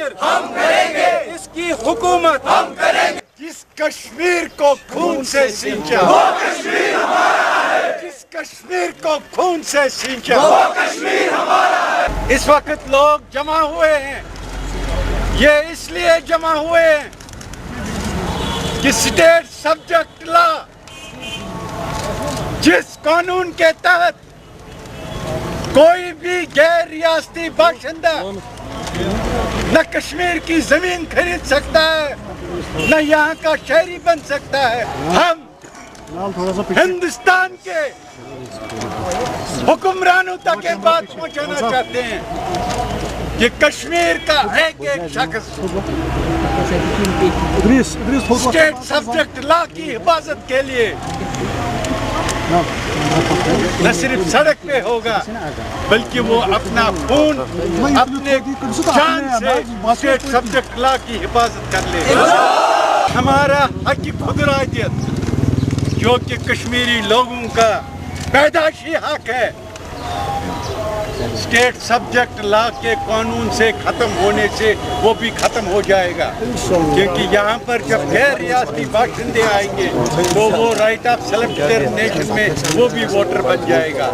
حاصل ہم کریں گے، اس کی حکومت ہم کریں گے۔ جس کشمیر کو خون سے سینچا وہ کشمیر ہمارا ہے، جس کشمیر کو خون سے سینچا وہ کشمیر ہمارا ہے۔ اس وقت لوگ جمع ہوئے ہیں، یہ اس لیے جمع ہوئے ہیں کہ اسٹیٹ سبجیکٹ لا، جس قانون کے تحت کوئی بھی غیر ریاستی باشندہ نہ کشمیر کی زمین خرید سکتا ہے نہ یہاں کا شہری بن سکتا ہے۔ ہم ہندوستان کے حکمرانوں تک یہ بات پہنچانا چاہتے ہیں کہ کشمیر کا ایک ایک شخص اسٹیٹ سبجیکٹ لا کی حفاظت کے لیے نہ صرف سڑک پہ ہوگا بلکہ وہ اپنا خون اپنے جان سے اسٹیٹ سبجیکٹ لا کی حفاظت کر لے گا۔ ہمارا حق خود ارادیت جو کہ کشمیری لوگوں کا پیدائشی حق ہے، اسٹیٹ سبجیکٹ لا کے قانون سے ختم ہونے سے وہ بھی ختم ہو جائے گا، کیونکہ یہاں پر جب غیر ریاستی باشندے آئیں گے تو وہ رائٹ آف سیلف ڈٹرمنیشن میں وہ بھی ووٹر بن جائے گا۔